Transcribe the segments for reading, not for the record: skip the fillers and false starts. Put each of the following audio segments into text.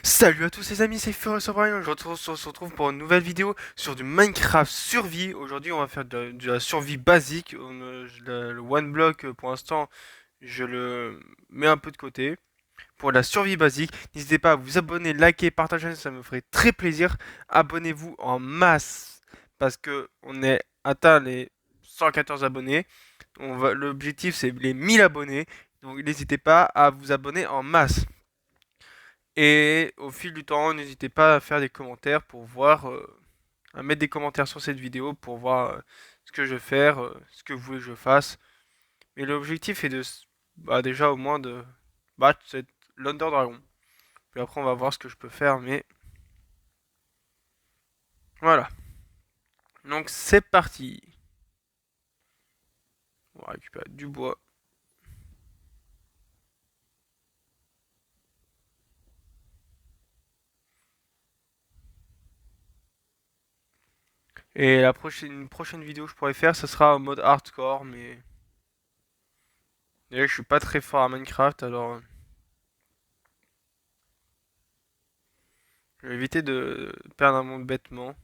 Salut à tous les amis, c'est Furious O'Brien. On se retrouve pour une nouvelle vidéo sur du Minecraft survie. Aujourd'hui, on va faire de la survie basique. Le one block, pour l'instant, je le mets un peu de côté. Pour la survie basique, n'hésitez pas à vous abonner, liker, partager, ça me ferait très plaisir. Abonnez-vous en masse parce que on est atteint les 114 abonnés. L'objectif, c'est les 1000 abonnés. Donc, n'hésitez pas à vous abonner en masse. Et au fil du temps, n'hésitez pas à faire des commentaires pour voir, à mettre des commentaires sur cette vidéo pour voir ce que je vais faire, ce que vous voulez que je fasse. Mais l'objectif est bah, déjà au moins de battre l'Under Dragon. Puis après, on va voir ce que je peux faire, mais voilà. Donc c'est parti. On va récupérer du bois. Et une prochaine vidéo que je pourrais faire, ce sera en mode hardcore, mais déjà, je suis pas très fort à Minecraft, alors je vais éviter de perdre un monde bêtement.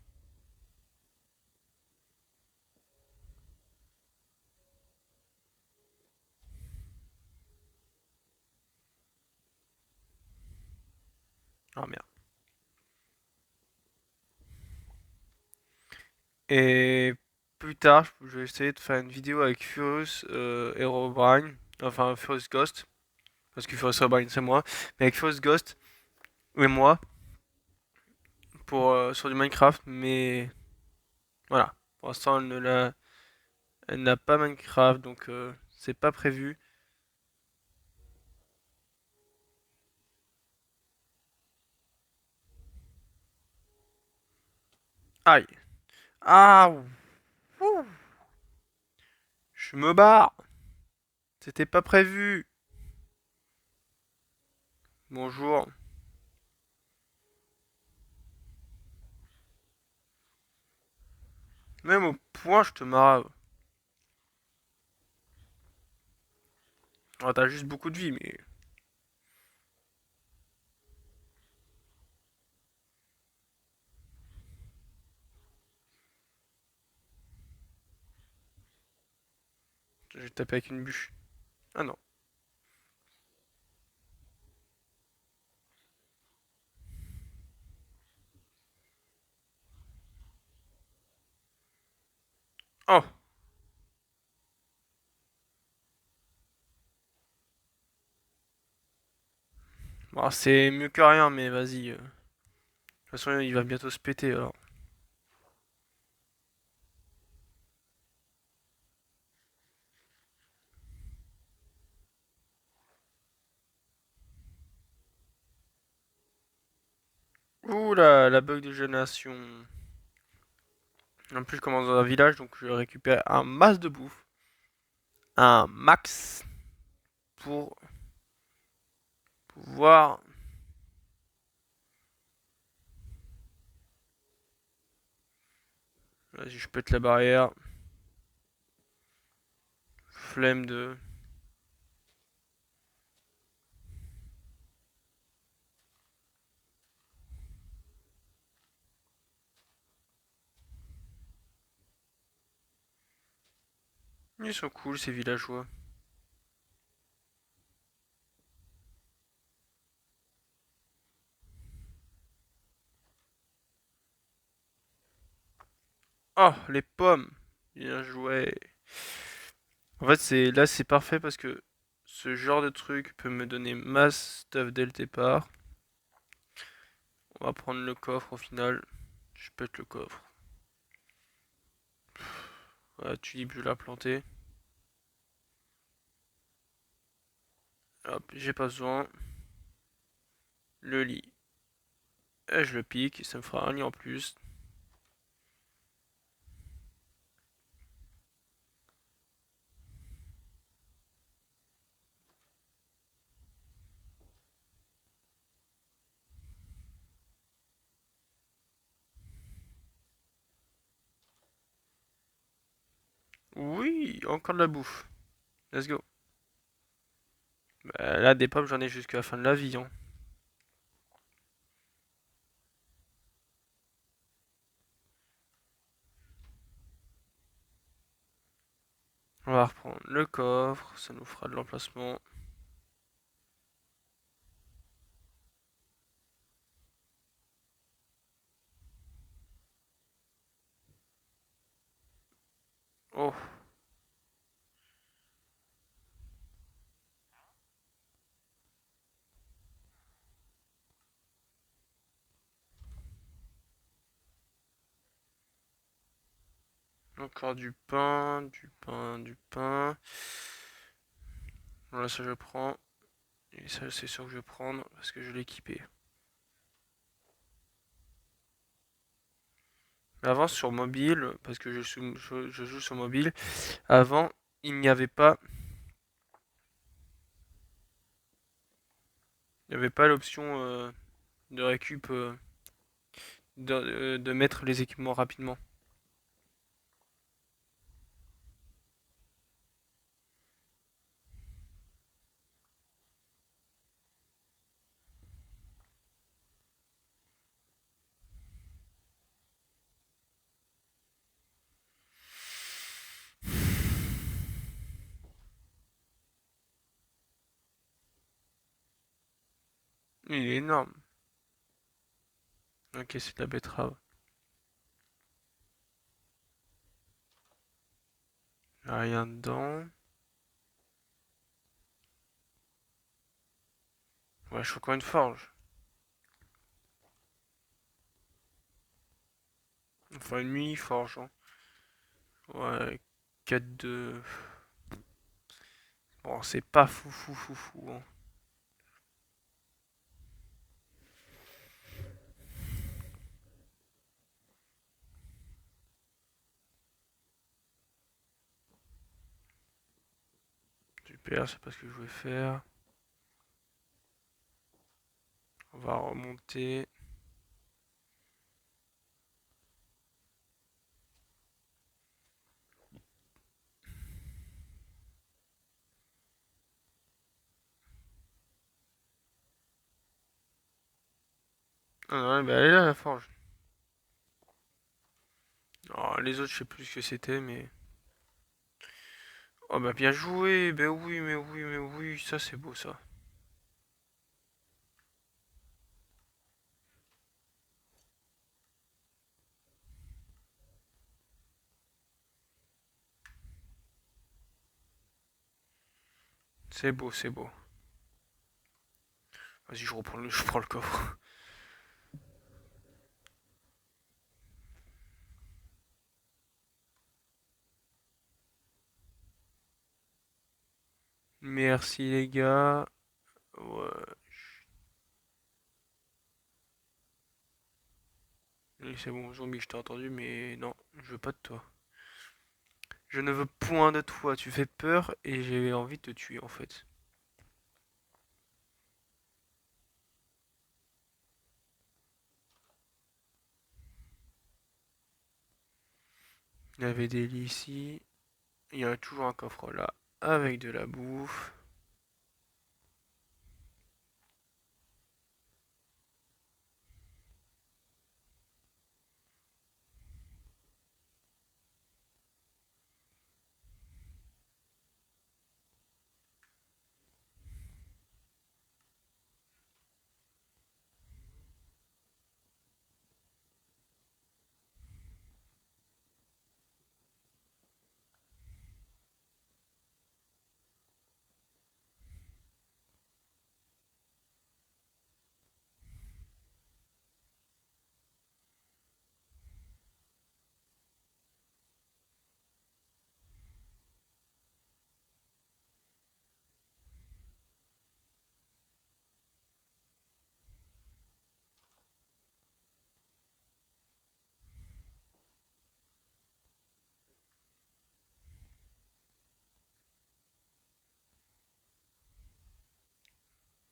Ah merde. Et plus tard, je vais essayer de faire une vidéo avec Furious et Herobrine, enfin Furious Ghost, parce que Furious Herobrine c'est moi, mais avec Furious Ghost et moi pour sur du Minecraft, mais voilà. Pour l'instant, elle n'a pas Minecraft, donc c'est pas prévu. Aïe. Ah, ouh, je me barre. C'était pas prévu. Bonjour. Même au point, je te marre. Oh, t'as juste beaucoup de vie, mais je vais taper avec une bûche. Ah non. Oh, bon, c'est mieux que rien, mais vas-y. De toute façon, il va bientôt se péter alors. Ouh là, la bug de génération. En plus, je commence dans un village, donc je récupère un masse de bouffe. Un max pour pouvoir. Vas-y, je pète la barrière. Flemme de. Ils sont cool ces villageois. Oh, les pommes. Bien joué. En fait, c'est parfait parce que ce genre de truc peut me donner masse stuff dès le départ. On va prendre le coffre au final. Je pète le coffre. Voilà, tulipe, je vais la planter. Hop, j'ai pas besoin. Le lit. Et je le pique, ça me fera un lit en plus. Oui, encore de la bouffe. Let's go. Bah, là, des pommes, j'en ai jusqu'à la fin de la vie, hein. va reprendre le coffre, ça nous fera de l'emplacement. Oh, encore du pain, du pain, du pain. Voilà, ça je prends. Et ça, c'est sûr que je vais prendre parce que je l'ai équipé. Mais avant, sur mobile, parce que je joue sur mobile, avant, il n'y avait pas, il n'y avait pas l'option de récup, de mettre les équipements rapidement. Il est énorme. Ok, c'est de la betterave. Rien dedans. Ouais, je faut encore une forge. Enfin, une mini-forge, hein. Ouais, 4 de... Bon, c'est pas fou, fou, fou, fou, hein. Super, c'est pas ce que je voulais faire. On va remonter. Ah non, bah elle est là, la forge. Oh, les autres, je sais plus ce que c'était, mais... Oh bah bien joué, ben oui, mais oui, mais oui, ça c'est beau ça. C'est beau, c'est beau. Vas-y, je prends le coffre. Merci les gars. Ouais. Oui, c'est bon, zombie, je t'ai entendu, mais non, je veux pas de toi. Je ne veux point de toi, tu fais peur et j'ai envie de te tuer en fait. Il y avait des lits ici. Il y a toujours un coffre là avec de la bouffe.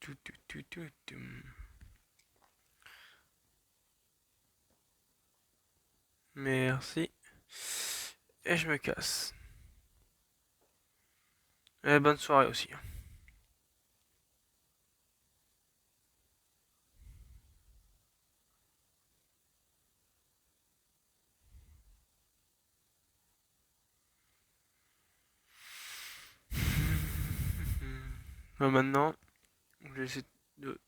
Tout, tout, tout, tout, tout. Merci. Et je me casse. Et bonne soirée aussi. Maintenant, je vais essayer de...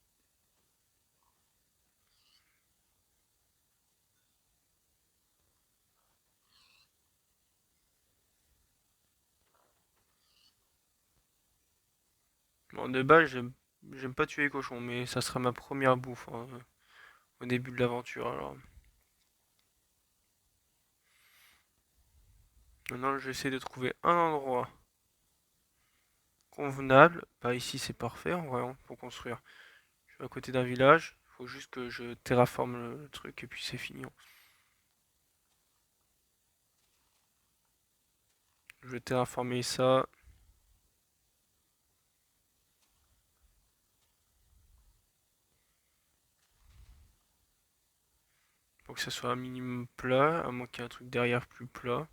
Bon, de base, j'aime pas tuer les cochons, mais ça sera ma première bouffe hein, au début de l'aventure. Alors, maintenant, je vais essayer de trouver un endroit convenable. Bah, ici, c'est parfait en vrai hein, pour construire. Je suis à côté d'un village. Il faut juste que je terraforme le truc et puis c'est fini, hein. Je vais terraformer ça. Pour que ça soit un minimum plat, à moins qu'il y ait un truc derrière plus plat.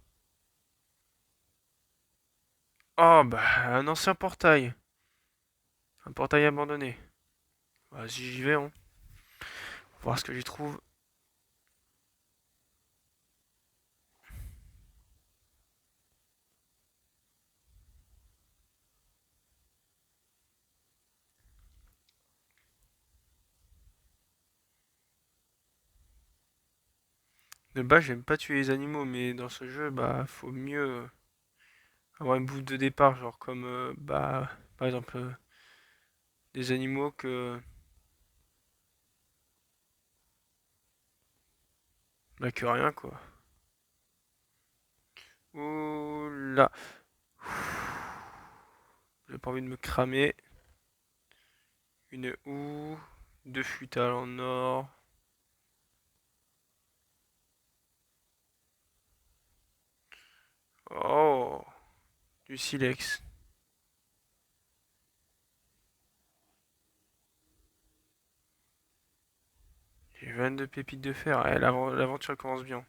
Oh, bah, un ancien portail. Un portail abandonné. Vas-y, j'y vais, hein. Voir ce que j'y trouve. De base, j'aime pas tuer les animaux, mais dans ce jeu, bah, faut mieux avoir une bouffe de départ, genre comme, bah, par exemple, des animaux bah, que rien, quoi. Ouh là. J'ai pas envie de me cramer. Une houe, deux futales en or. Oh, du silex. J'ai 22 pépites de fer. Ouais, l'aventure commence bien.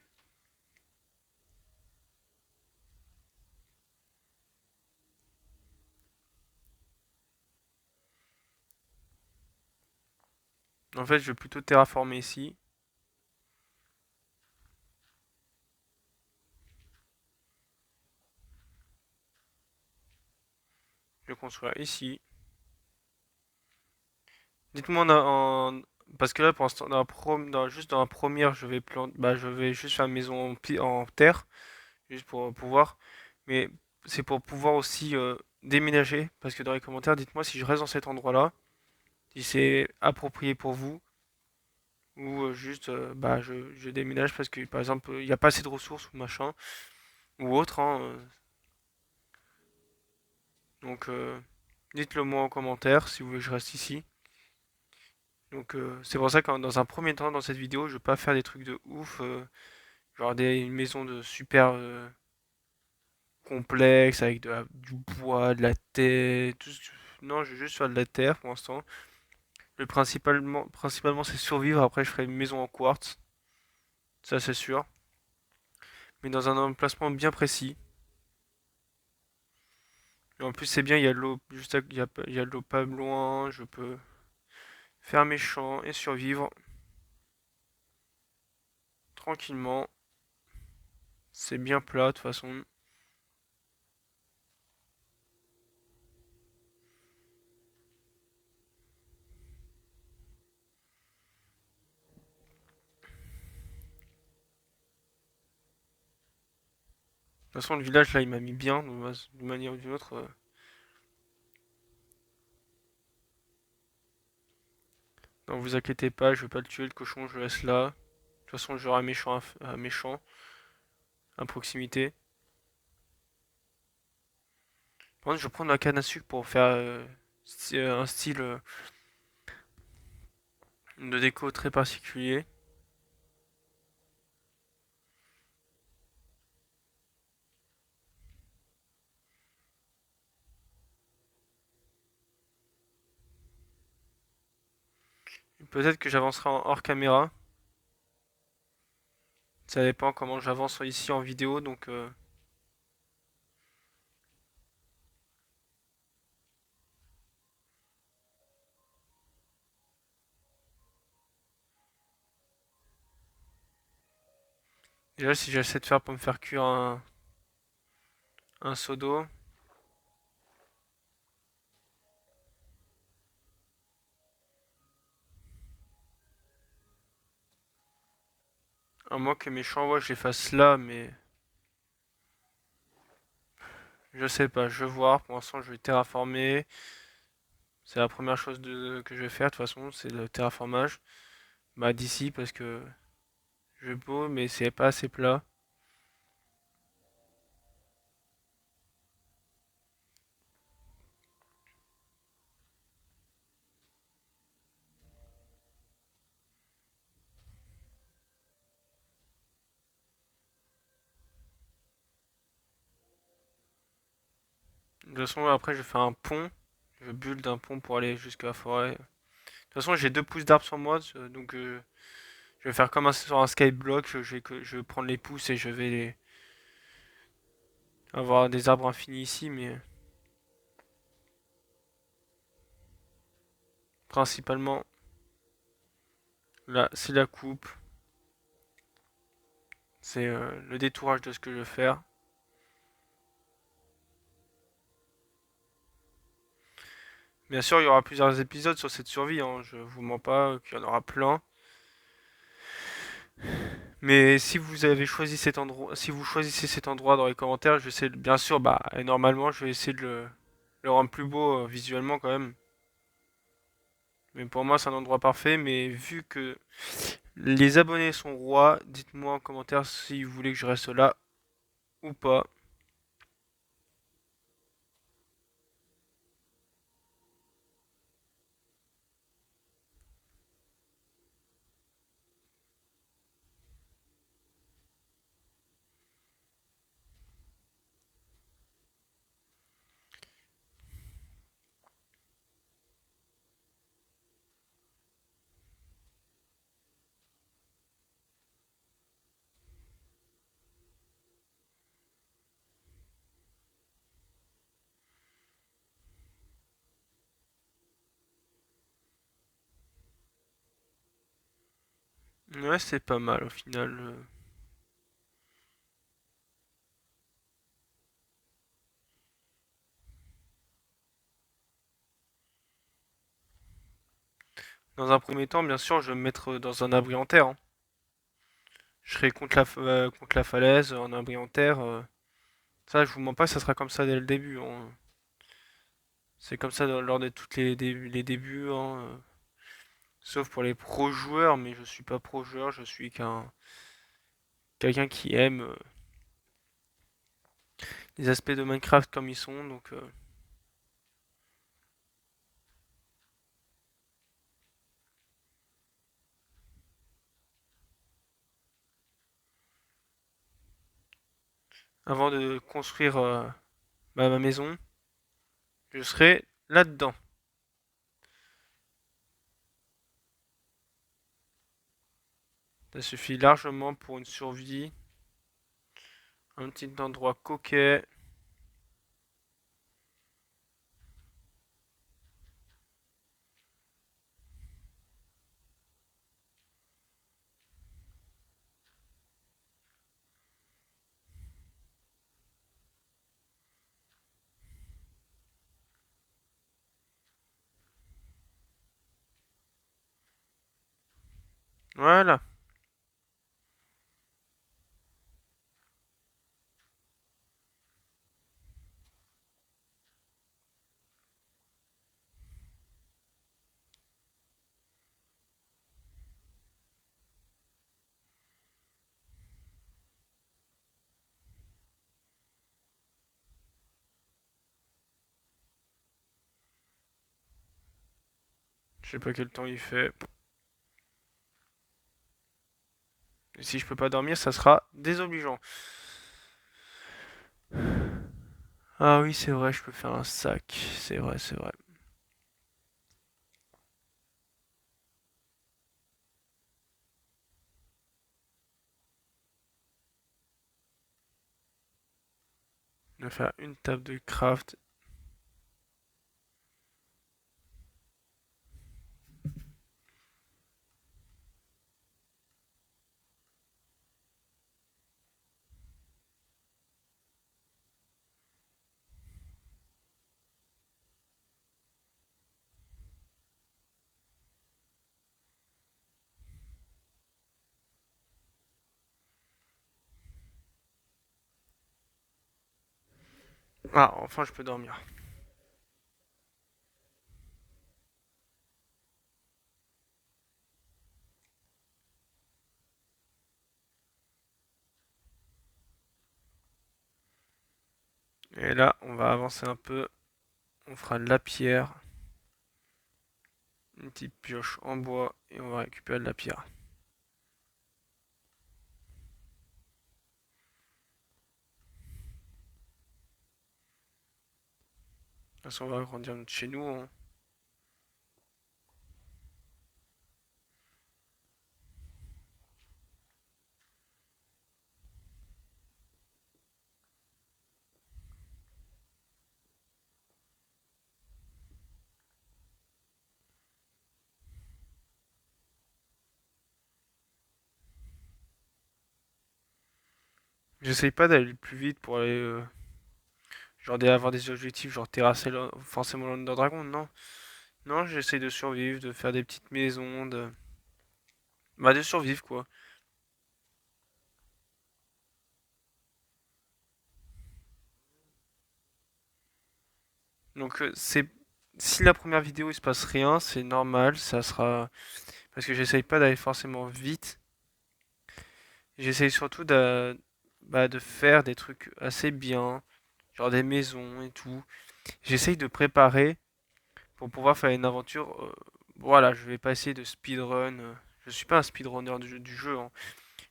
En fait, je vais plutôt terraformer ici. Je vais construire ici. Dites-moi parce que là, pour l'instant, juste dans la première, je vais juste faire une maison en terre, juste pour pouvoir. Mais c'est pour pouvoir aussi déménager. Parce que dans les commentaires, dites-moi si je reste dans cet endroit-là, si c'est approprié pour vous, ou juste bah, je déménage parce que par exemple, il n'y a pas assez de ressources ou machin, ou autre, hein. Donc, dites-le moi en commentaire si vous voulez que je reste ici. Donc, c'est pour ça que dans un premier temps, dans cette vidéo, je vais pas faire des trucs de ouf. Genre une maison de super complexe avec du bois, de la terre. Non, je vais juste faire de la terre pour l'instant. Principalement c'est survivre. Après, je ferai une maison en quartz. Ça, c'est sûr. Mais dans un emplacement bien précis. Et en plus, c'est bien, il y a de l'eau il y a de l'eau pas loin. Je peux faire mes champs et survivre tranquillement. C'est bien plat de toute façon. De toute façon, le village là, il m'a mis bien d'une manière ou d'une autre. Non, vous inquiétez pas, je vais pas le tuer, le cochon, je le laisse là. De toute façon, j'aurai un méchant à proximité. Par contre, je vais prendre la canne à sucre pour faire un style de déco très particulier. Peut-être que j'avancerai en hors caméra. Ça dépend comment j'avance ici en vidéo, donc déjà si j'essaie de faire pour me faire cuire un seau d'eau. À moins que mes champs, ouais, je les fasse là, mais je sais pas, je vais voir. Pour l'instant, je vais terraformer. C'est la première chose que je vais faire, de toute façon, c'est le terraformage. Bah, d'ici, parce que je vais beau, mais c'est pas assez plat. De toute façon, après, je vais faire un pont. Je build un pont pour aller jusqu'à la forêt. De toute façon, j'ai deux pousses d'arbres sur moi, donc je vais faire comme sur un skyblock. Je vais prendre les pousses et je vais avoir des arbres infinis ici, mais principalement, là, c'est la coupe. C'est le détourage de ce que je veux faire. Bien sûr, il y aura plusieurs épisodes sur cette survie, hein, je vous mens pas qu'il y en aura plein. Mais si vous avez choisi cet endroit, si vous choisissez cet endroit dans les commentaires, je sais, bien sûr, bah, et normalement, je vais essayer de le rendre plus beau visuellement quand même. Mais pour moi, c'est un endroit parfait. Mais vu que les abonnés sont rois, dites-moi en commentaire si vous voulez que je reste là ou pas. Ouais, c'est pas mal au final. Dans un premier temps, bien sûr, je vais me mettre dans un abri en terre, hein. Je serai contre la falaise, en abri en terre. Ça, je vous mens pas, ça sera comme ça dès le début, hein. C'est comme ça lors de tous les débuts, hein. Sauf pour les pro joueurs, mais je suis pas pro joueur, je suis quelqu'un qui aime les aspects de Minecraft comme ils sont, donc avant de construire ma maison, je serai là-dedans. Ça suffit largement pour une survie. Un petit endroit coquet. Voilà. Je sais pas quel temps il fait. Et si je peux pas dormir, ça sera désobligeant. Ah oui, c'est vrai, je peux faire un sac. C'est vrai, c'est vrai. Je vais faire une table de craft. Ah, enfin je peux dormir. Et là, on va avancer un peu. On fera de la pierre, une petite pioche en bois et on va récupérer de la pierre. De toute façon, on va agrandir notre chez nous, hein. J'essaye pas d'aller le plus vite pour aller, genre d'avoir des objectifs, genre terrasser forcément l'Under Dragon, non. Non, j'essaye de survivre, de faire des petites maisons, bah, de survivre quoi. Donc c'est si la première vidéo il se passe rien, c'est normal, ça sera parce que j'essaye pas d'aller forcément vite. J'essaye surtout de faire des trucs assez bien, genre des maisons et tout. J'essaye de préparer pour pouvoir faire une aventure. Voilà, je vais pas essayer de speedrun. Je suis pas un speedrunner du jeu, hein.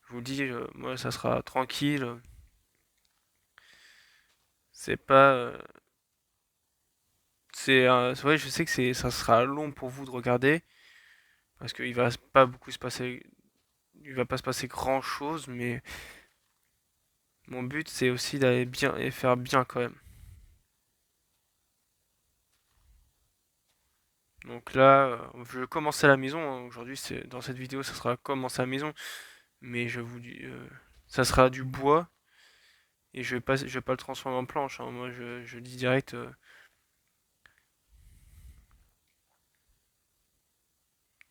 Je vous le dis, moi ça sera tranquille. C'est pas. C'est vrai, je sais que ça sera long pour vous de regarder parce qu'il va pas beaucoup se passer, il va pas se passer grand chose, mais mon but c'est aussi d'aller bien et faire bien quand même. Donc là, je commence à la maison, hein. Aujourd'hui, c'est dans cette vidéo, ça sera commencer à la maison, mais je vous dis, ça sera du bois et je vais pas le transformer en planche, hein. Moi, je dis direct.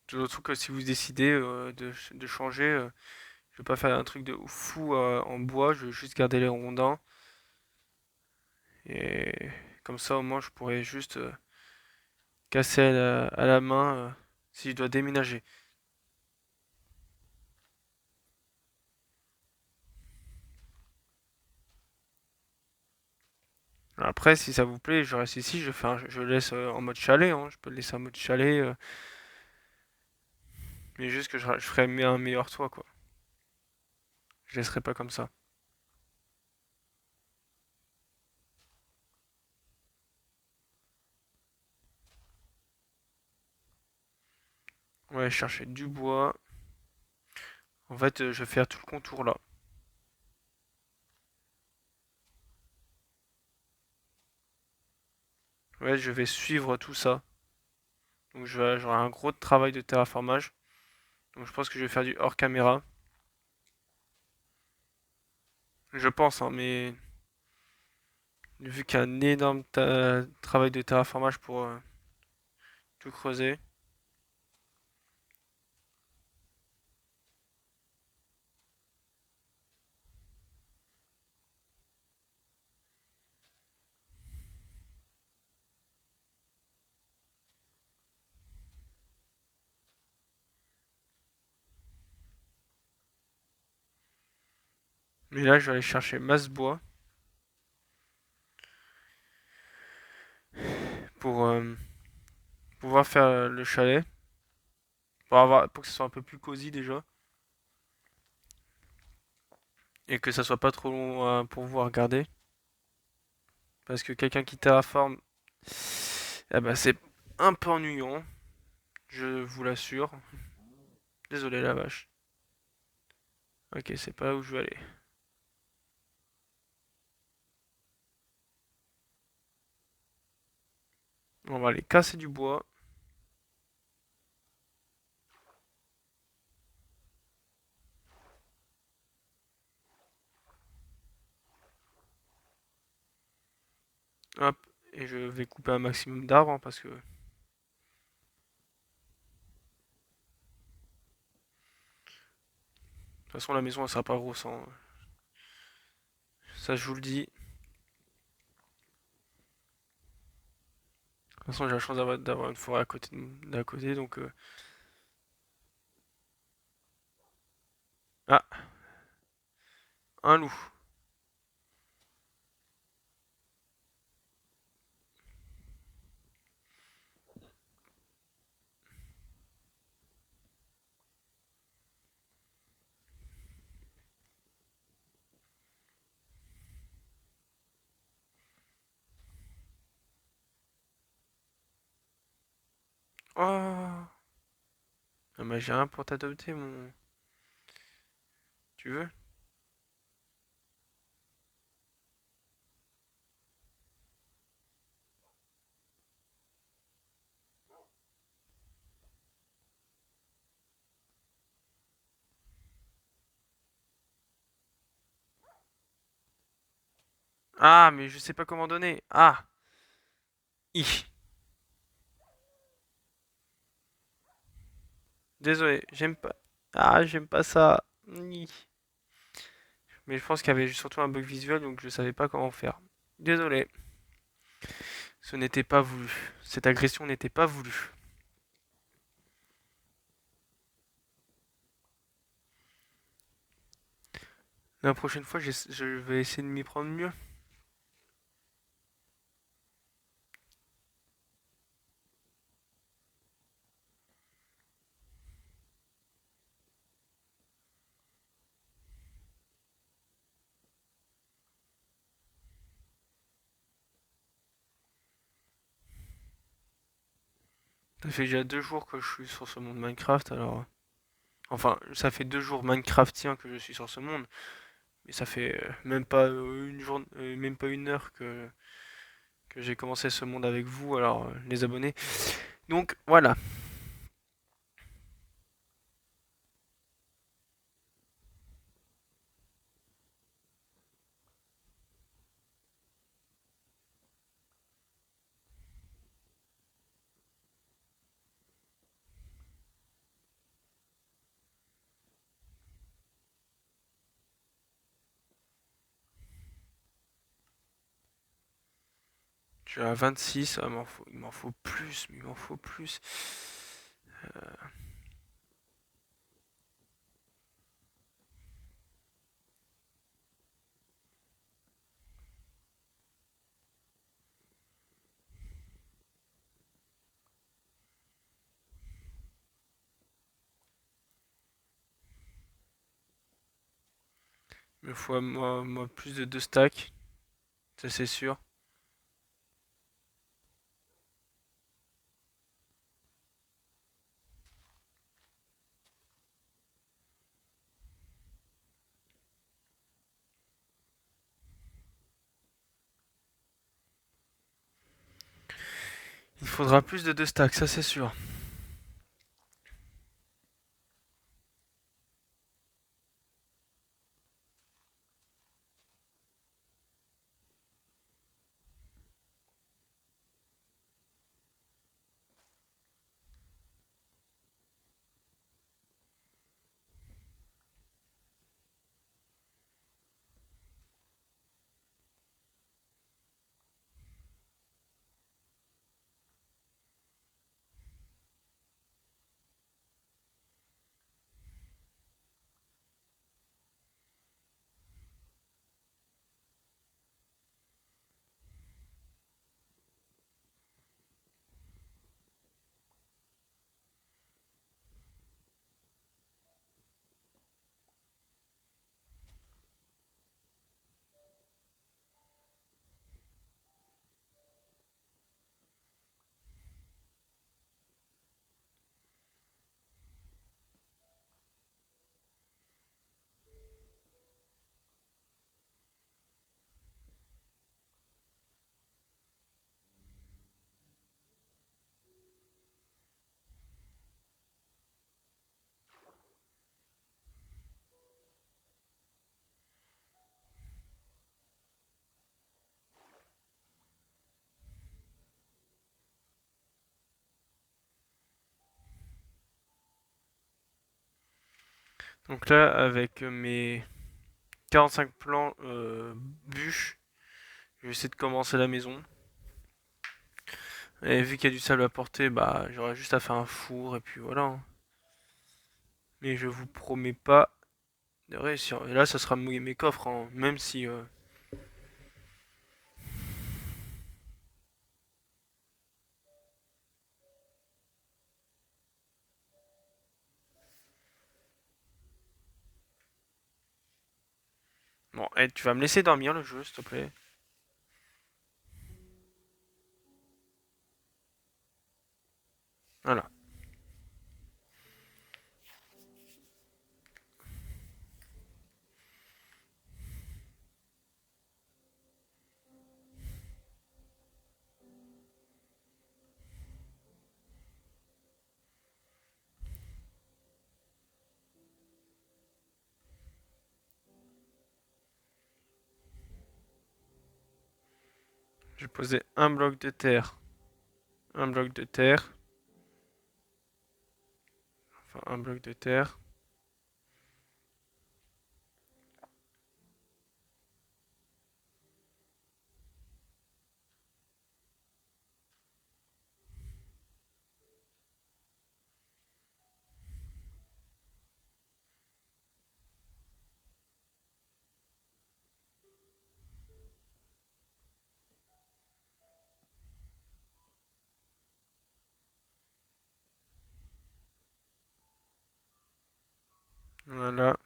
Surtout que si vous décidez de changer, je vais pas faire un truc de fou en bois, je vais juste garder les rondins et comme ça au moins je pourrais juste casser à la main si je dois déménager. Après, si ça vous plaît, je reste ici, je le laisse en mode chalet, hein. Je peux le laisser en mode chalet, mais juste que je ferai un meilleur toit, quoi. Je laisserai pas comme ça. Ouais, chercher du bois. En fait, je vais faire tout le contour là. Ouais, je vais suivre tout ça. Donc j'aurai un gros travail de terraformage. Donc je pense que je vais faire du hors caméra. Je pense, hein, mais vu qu'il y a un énorme travail de terraformage pour tout creuser. Mais là, je vais aller chercher masse bois pour pouvoir faire le chalet. Pour que ce soit un peu plus cosy déjà. Et que ça soit pas trop long pour vous à regarder. Parce que quelqu'un qui terraforme, eh ben, c'est un peu ennuyant. Je vous l'assure. Désolé la vache. Ok, c'est pas là où je veux aller. On va aller casser du bois. Hop. Et je vais couper un maximum d'arbres, hein, parce que de toute façon la maison elle sera pas grosse, hein. Ça je vous le dis. toute façon, j'ai la chance d'avoir une forêt d'à côté, donc... Ah, un loup. Oh, ah, bah, j'ai rien pour t'adopter, mon... Tu veux? Ah, mais je sais pas comment donner. Ah, hi. Désolé, j'aime pas. Ah, j'aime pas ça. Hi. Mais je pense qu'il y avait surtout un bug visuel, donc je savais pas comment faire. Désolé, ce n'était pas voulu. Cette agression n'était pas voulue. La prochaine fois, je vais essayer de m'y prendre mieux. Ça fait déjà 2 jours que je suis sur ce monde Minecraft, alors... Enfin, ça fait 2 jours Minecraftien que je suis sur ce monde, mais ça fait même pas une journée, même pas une heure que j'ai commencé ce monde avec vous, alors les abonnés. Donc voilà. Je suis à 26, ah, il m'en faut plus, mais il m'en faut plus. Il me faut moi plus de 2 stacks, ça c'est sûr. Il faudra plus de 2 stacks, ça c'est sûr. Donc là, avec mes 45 plans bûches, je vais essayer de commencer la maison. Et vu qu'il y a du sable à porter, bah j'aurais juste à faire un four et puis voilà, hein. Mais je vous promets pas de réussir. Et là, ça sera mes coffres, hein, même si. Bon, tu vas me laisser dormir le jeu, s'il te plaît. Voilà. Je vais poser un bloc de terre. Un bloc de terre. Enfin, un bloc de terre. Voilà.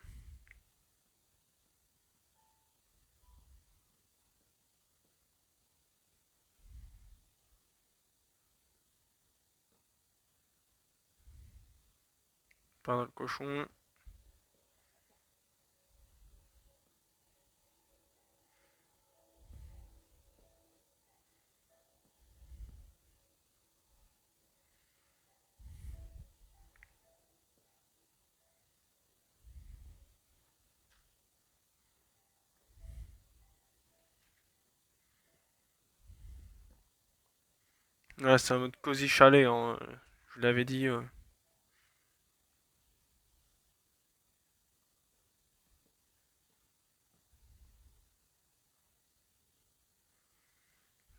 Pas dans le cochon. Là, c'est un mode cosy chalet, hein. Je vous l'avais dit.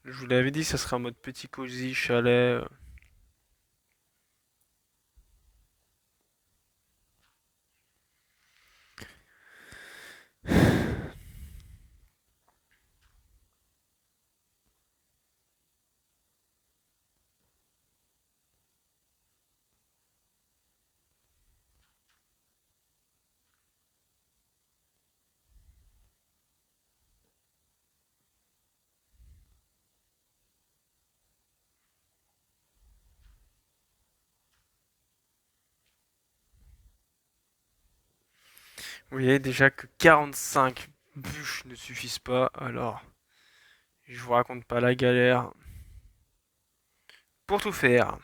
Je vous l'avais dit, ça serait un mode petit cosy chalet. Vous voyez déjà que 45 bûches ne suffisent pas, alors je vous raconte pas la galère pour tout faire.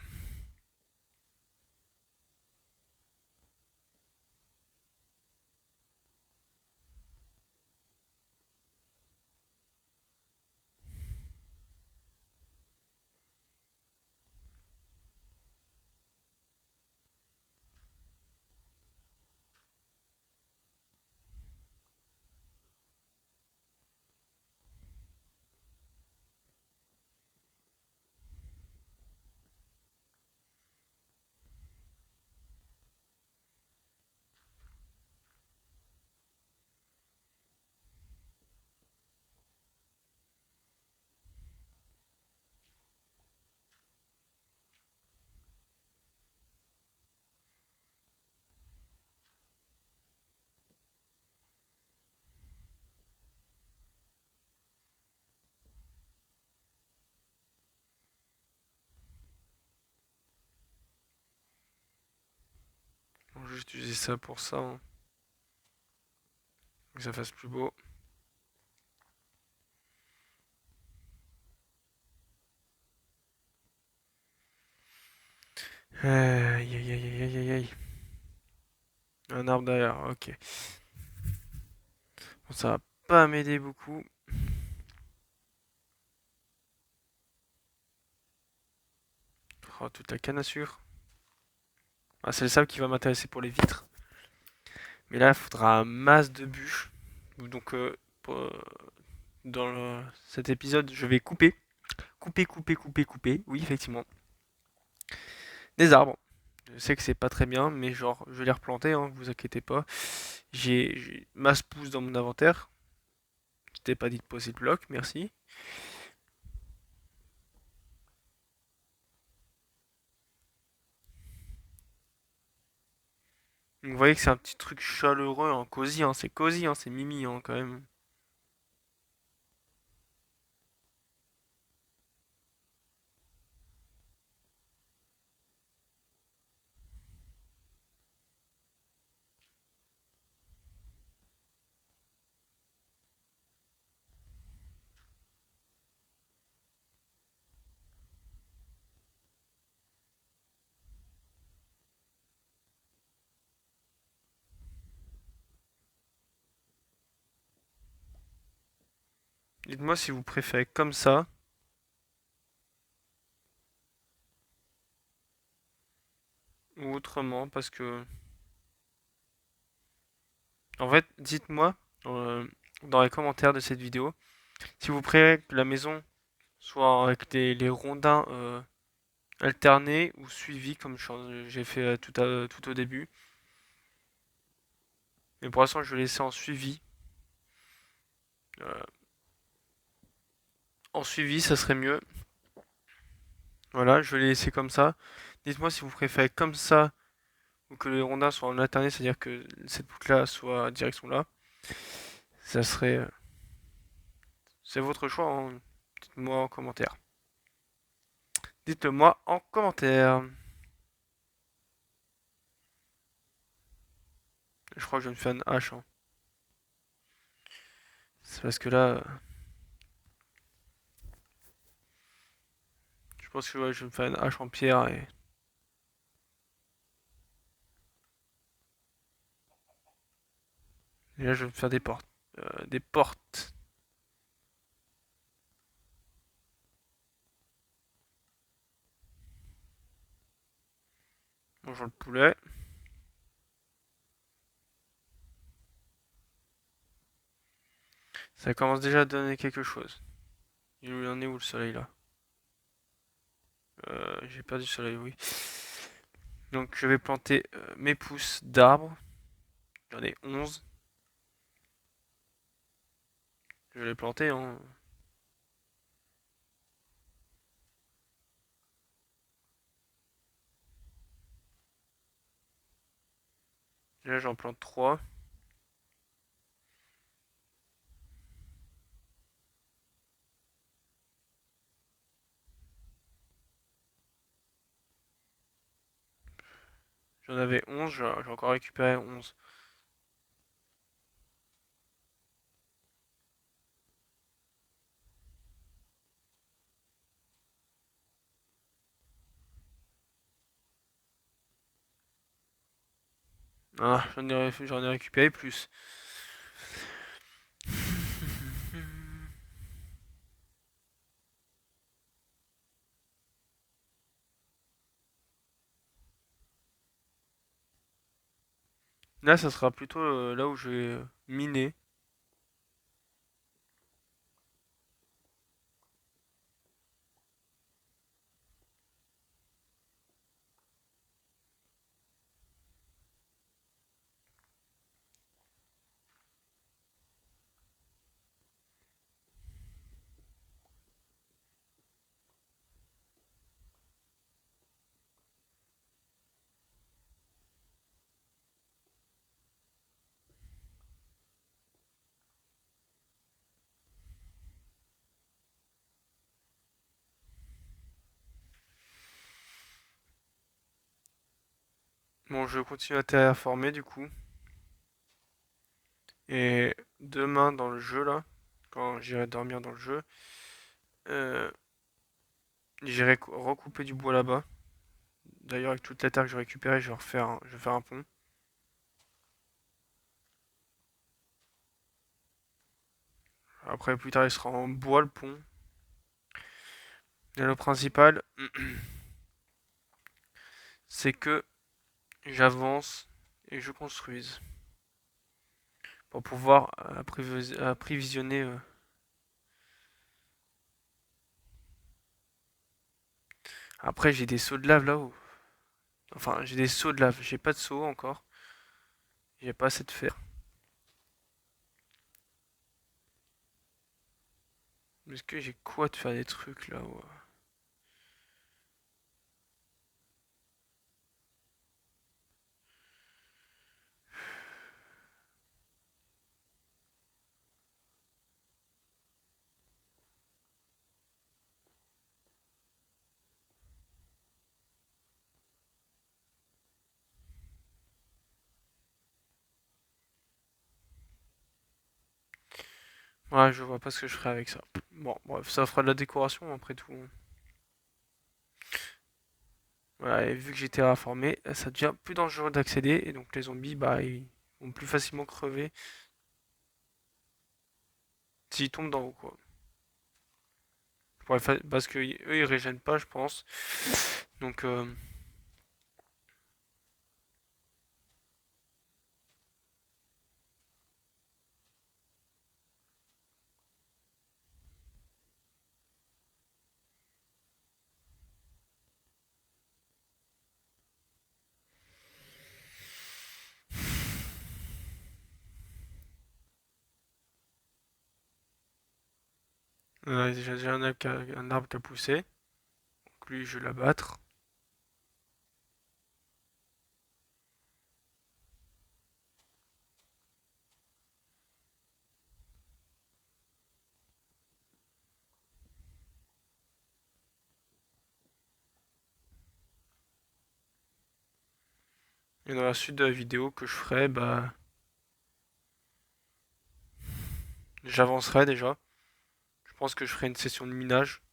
On va juste utiliser ça pour ça, hein, que ça fasse plus beau. Aïe aïe aïe aïe aïe aïe. Un arbre derrière, ok. Bon, ça va pas m'aider beaucoup. Oh, toute la canne à sucre. Ah, c'est le sable qui va m'intéresser pour les vitres. Mais là, il faudra un masse de bûches. Donc, dans cet épisode, je vais couper. couper. Oui, effectivement. Des arbres. Je sais que c'est pas très bien, mais genre, je vais les replanter, hein, vous inquiétez pas. J'ai masse pouce dans mon inventaire. Je t'ai pas dit de poser le bloc, merci. Vous voyez que c'est un petit truc chaleureux, hein, cosy, hein, c'est mimi hein, quand même. Dites-moi si vous préférez comme ça ou autrement, parce que en fait, dites-moi euh, dans les commentaires de cette vidéo si vous préférez que la maison soit avec les rondins alternés ou suivis comme j'ai fait tout au début. Mais pour l'instant, je vais laisser en suivi. Euh, En suivi, ça serait mieux. Voilà, je vais les laisser comme ça. Dites-moi si vous préférez comme ça ou que les rondins soient en alterné, c'est-à-dire que cette boucle-là soit direction là. Ça serait. C'est votre choix, hein. Dites-moi en commentaire. Dites-le moi en commentaire. Je crois que je vais me faire une hache, hein. C'est parce que là, je pense que ouais, je vais me faire une hache en pierre et là je vais me faire des portes. Des portes. Bonjour le poulet. Ça commence déjà à donner quelque chose. Il en est où le soleil là? J'ai perdu le soleil, oui. Donc je vais planter mes pousses d'arbres. J'en ai 11. Je vais les planter, hein. Là j'en plante 3. J'en avais 11, j'ai encore récupéré 11. Ah, j'en ai récupéré plus. Là, ça sera plutôt là où je vais miner. Bon, je continue à terraformer du coup. Et demain dans le jeu là, quand j'irai dormir dans le jeu, euh, j'irai recouper du bois là-bas. D'ailleurs, avec toute la terre que j'ai récupérée, je vais faire un pont. Après, plus tard, il sera en bois le pont. Et le principal, c'est que j'avance et je construise pour pouvoir apprivisionner Après, j'ai des seaux de lave là-haut. Enfin, j'ai des seaux de lave. J'ai pas de seaux encore. J'ai pas assez de fer. Est-ce que j'ai quoi de faire des trucs là-haut? Ouais, je vois pas ce que je ferai avec ça. Bon, bref, ça fera de la décoration après tout. Voilà, et vu que j'ai terraformé, ça devient plus dangereux d'accéder, et donc les zombies, bah, ils vont plus facilement crever s'ils tombent d'en haut, quoi. Parce que eux, ils régènent pas, je pense. Donc, j'ai un arbre qui a poussé, donc lui, je vais l'abattre. Et dans la suite de la vidéo que je ferai, bah, j'avancerai déjà. Je pense que je ferai une session de minage.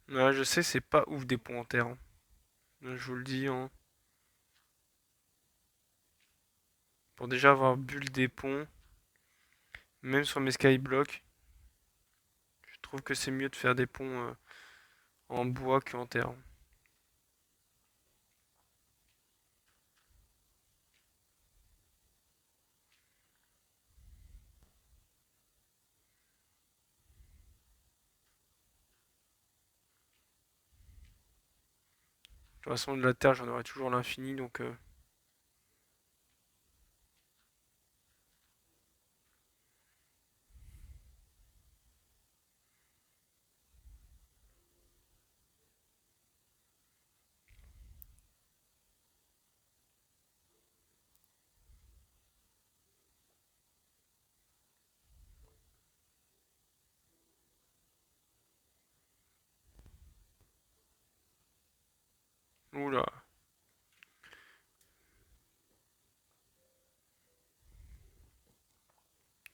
Ouais, je sais, c'est pas ouf des ponts en terre, hein. Je vous le dis, hein. Pour déjà avoir bulle des ponts, même sur mes skyblocks, je trouve que c'est mieux de faire des ponts en bois qu'en terre. De toute façon, de la terre, j'en aurai toujours l'infini, donc oula.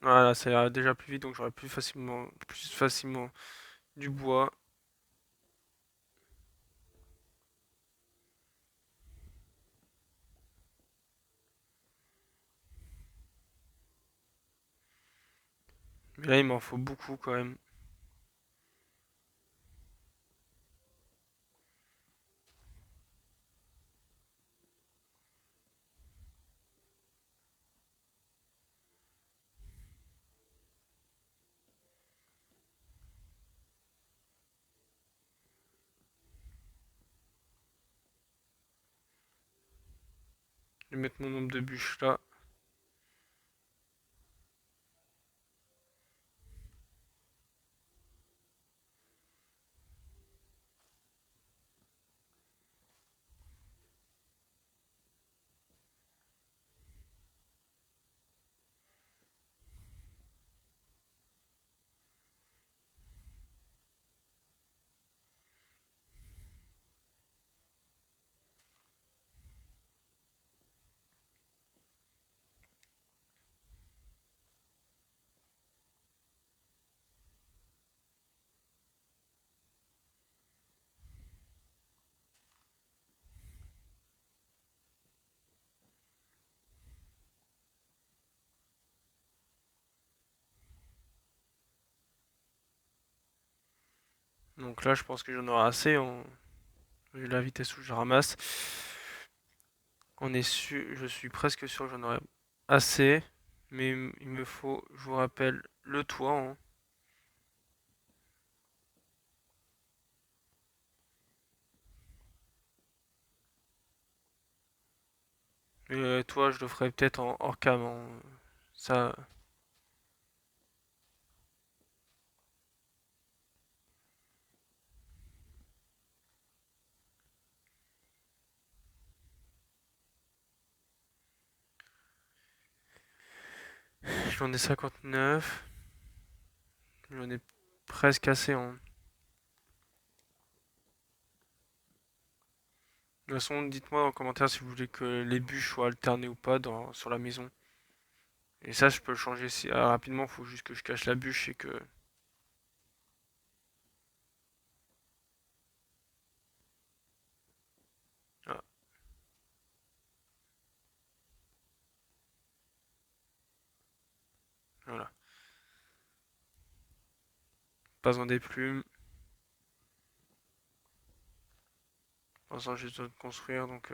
Voilà, ça ira déjà plus vite, donc j'aurai plus facilement du bois. Mais là, il m'en faut beaucoup quand même. Je vais mettre mon nombre de bûches là. Donc là, je pense que j'en aurai assez. Vu la vitesse où je ramasse. On est sûr, je suis presque sûr que j'en aurai assez. Mais il me faut, je vous rappelle, le toit, hein. Et le toit, je le ferai peut-être en hors cam, hein. Ça, j'en ai 59. J'en ai presque assez, hein. De toute façon, dites-moi en commentaire si vous voulez que les bûches soient alternées ou pas sur la maison. Et ça, je peux le changer si, rapidement. Faut juste que je cache la bûche et que. Ah, voilà. Pas besoin des plumes. Pour l'instant, j'ai besoin de construire, donc.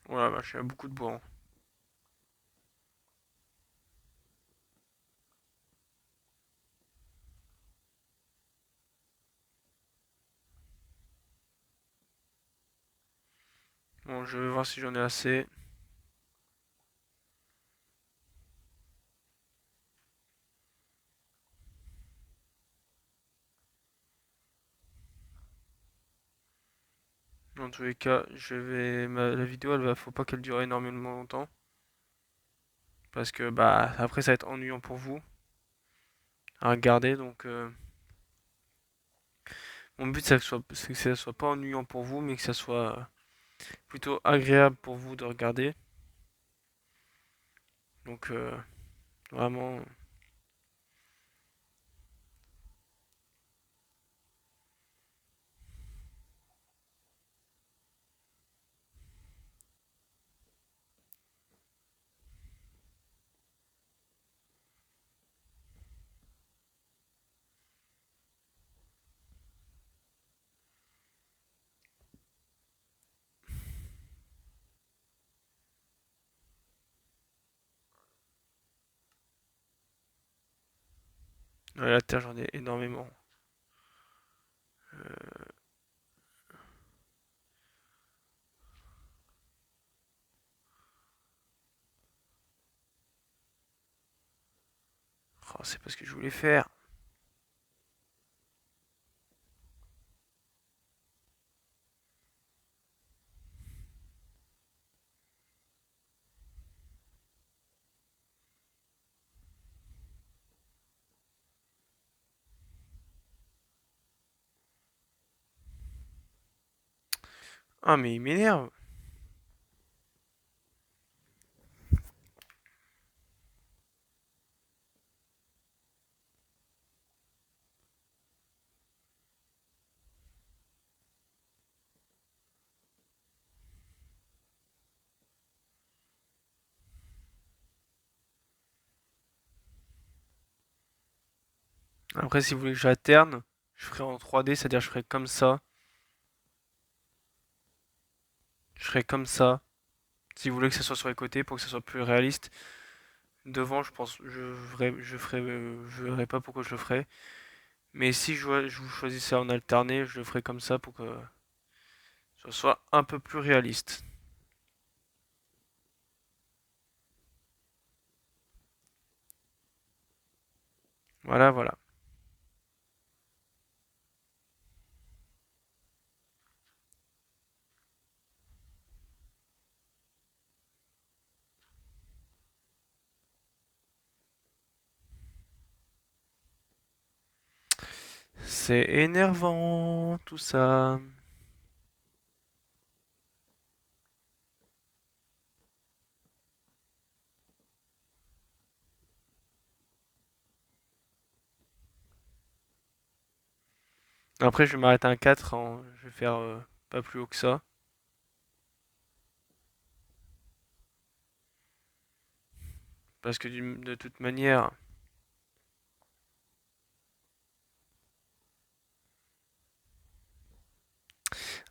Voilà, bah, j'ai beaucoup de bois, hein. Bon, je vais voir si j'en ai assez. Dans tous les cas, la vidéo, faut pas qu'elle dure énormément longtemps. Parce que, bah, après, ça va être ennuyant pour vous à regarder. Donc, mon but, c'est que ça soit pas ennuyant pour vous, mais que ça soit plutôt agréable pour vous de regarder. Donc, vraiment, ouais, la terre, j'en ai énormément. Oh, c'est pas ce que je voulais faire. Ah, mais il m'énerve. Après, si vous voulez que j'alterne, je ferai en 3D, c'est-à-dire je ferai comme ça. Je ferai comme ça. Si vous voulez que ça soit sur les côtés pour que ça soit plus réaliste. Devant, je pense, je verrai pas pourquoi je le ferai. Mais si je vous choisissais en alterné, je le ferai comme ça pour que ce soit un peu plus réaliste. Voilà, voilà. C'est énervant, tout ça. Après, je vais m'arrêter à un 4, je vais faire pas plus haut que ça. Parce que de toute manière...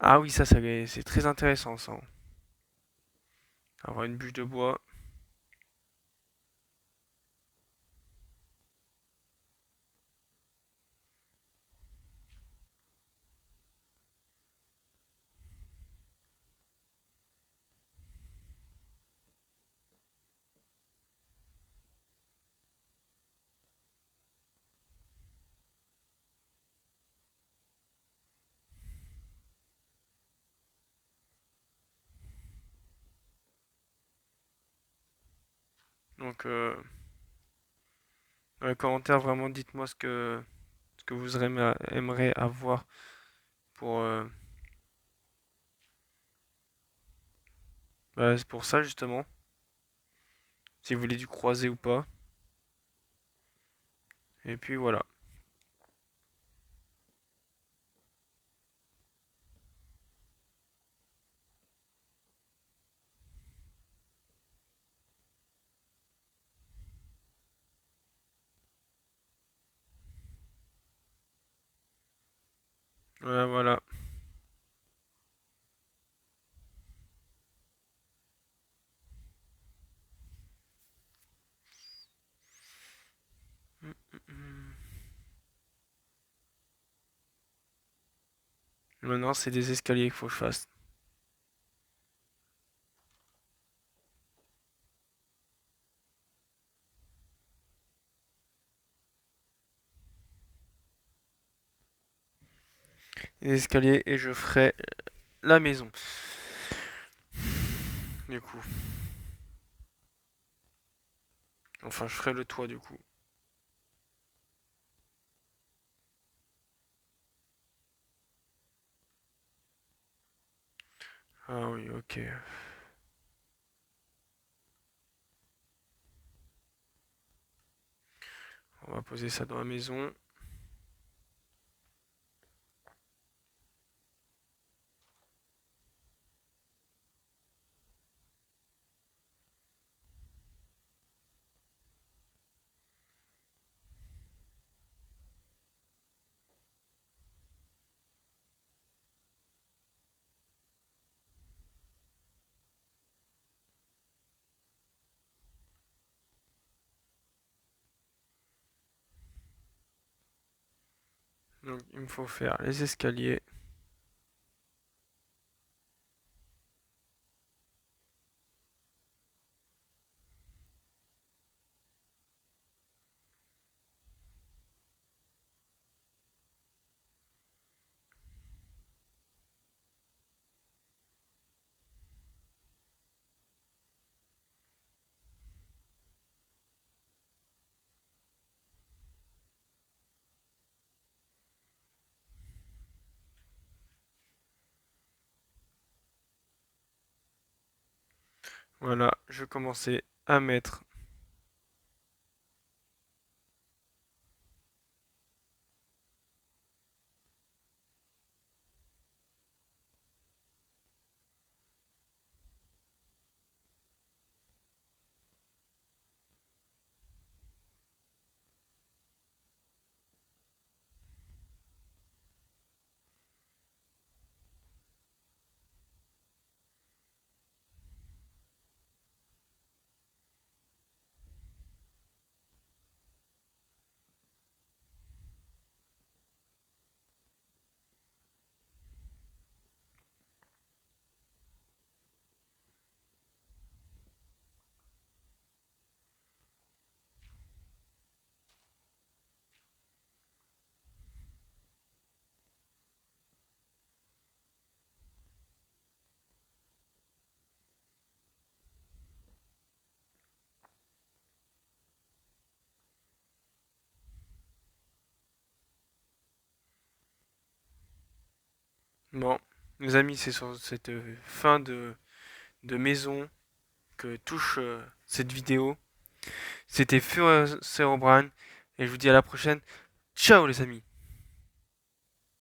Ah oui, c'est très intéressant ça. Avoir une bûche de bois. Donc, dans les commentaires, vraiment, dites-moi ce que vous aimeriez avoir pour, bah, c'est pour ça, justement. Si vous voulez du croisé ou pas. Et puis voilà. Voilà, voilà. Maintenant, c'est des escaliers qu'il faut que je fasse. Des escaliers et je ferai la maison. Du coup. Enfin, je ferai le toit, du coup. Ah oui, ok. On va poser ça dans la maison. Donc, il me faut faire les escaliers. Voilà, je vais commencer à mettre. Bon, mes amis, c'est sur cette fin de maison que touche cette vidéo. C'était Fur Cerebran et je vous dis à la prochaine. Ciao les amis!